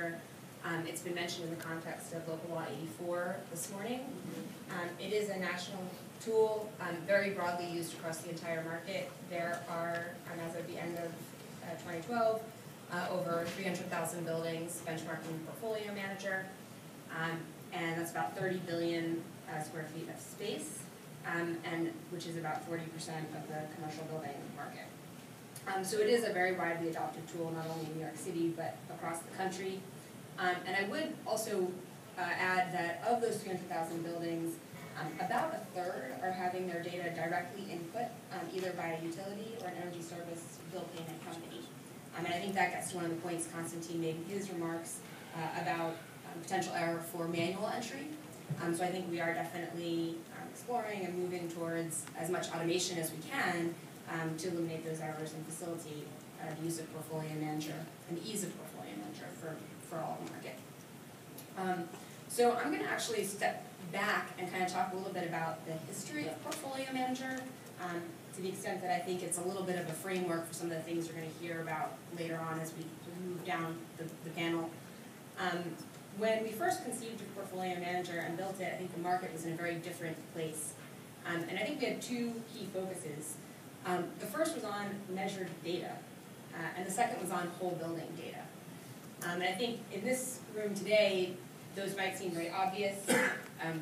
Manager. It's been mentioned in the context of Local Law 84 this morning. It is a national tool, very broadly used across the entire market. There are, as of the end of 2012, over 300,000 buildings benchmarking Portfolio Manager, and that's about 30 billion square feet of space, and which is about 40% of the commercial building market. So it is a very widely adopted tool, not only in New York City, but across the country. And I would also add that of those 300,000 buildings, about a third are having their data directly input, either by a utility or an energy service bill payment company. And I think that gets to one of the points Constantine made in his remarks about potential error for manual entry. So I think we are definitely exploring and moving towards as much automation as we can to eliminate those errors and facilitate the use of Portfolio Manager and the ease of Portfolio Manager for all the market. So I'm going to actually step back and kind of talk a little bit about the history of Portfolio Manager, to the extent that I think it's a little bit of a framework for some of the things you're going to hear about later on as we move down the panel. When we first conceived of Portfolio Manager and built it, I think the market was in a very different place. And I think we had two key focuses. The first was on measured data, and the second was on whole building data. And I think in this room today, those might seem very obvious,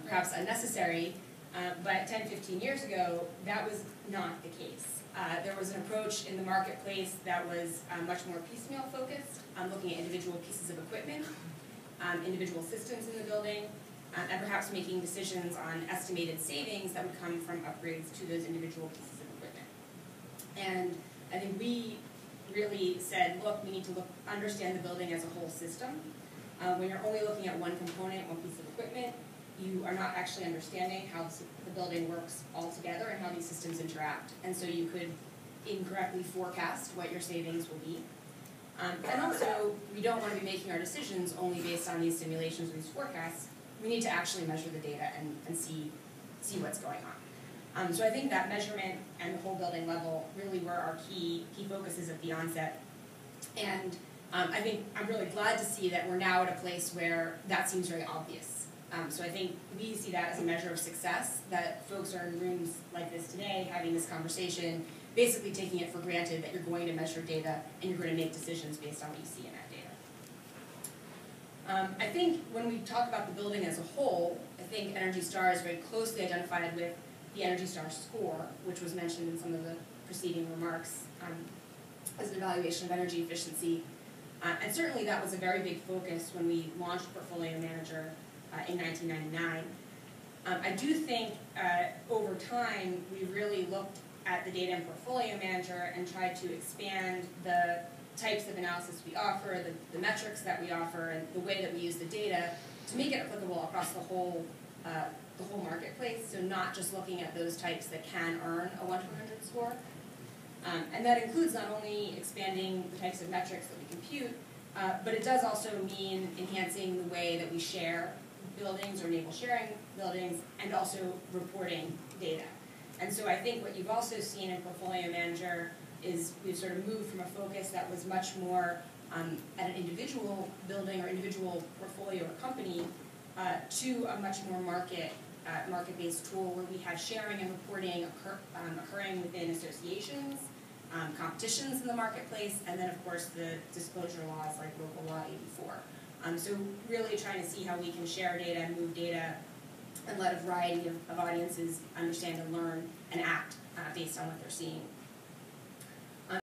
perhaps unnecessary, but 10, 15 years ago, that was not the case. There was an approach in the marketplace that was much more piecemeal focused, looking at individual pieces of equipment, individual systems in the building, and perhaps making decisions on estimated savings that would come from upgrades to those individual pieces of equipment. And I think we really said, look, we need to understand the building as a whole system. When you're only looking at one component, one piece of equipment, you are not actually understanding how the building works all together and how these systems interact. And so you could incorrectly forecast what your savings will be. And also, we don't want to be making our decisions only based on these simulations or these forecasts. We need to actually measure the data and see what's going on. So I think that measurement and the whole building level really were our key focuses at the onset. And I think I'm really glad to see that we're now at a place where that seems very obvious. So I think we see that as a measure of success, that folks are in rooms like this today having this conversation, basically taking it for granted that you're going to measure data and you're going to make decisions based on what you see in that data. I think when we talk about the building as a whole, I think Energy Star is very closely identified with the Energy Star score, which was mentioned in some of the preceding remarks as an evaluation of energy efficiency. And certainly that was a very big focus when we launched Portfolio Manager in 1999. I do think over time we really looked at the data in Portfolio Manager and tried to expand the types of analysis we offer, the metrics that we offer, and the way that we use the data to make it applicable across the whole marketplace, so not just looking at those types that can earn a 1 to 100 score. And that includes not only expanding the types of metrics that we compute, but it does also mean enhancing the way that we share buildings or enable sharing buildings, and also reporting data. And so I think what you've also seen in Portfolio Manager is we've sort of moved from a focus that was much more at an individual building or individual portfolio or company to a much more market-based tool where we have sharing and reporting occurring within associations, competitions in the marketplace, and then of course the disclosure laws like Local Law 84. So really trying to see how we can share data and move data and let a variety of audiences understand and learn and act based on what they're seeing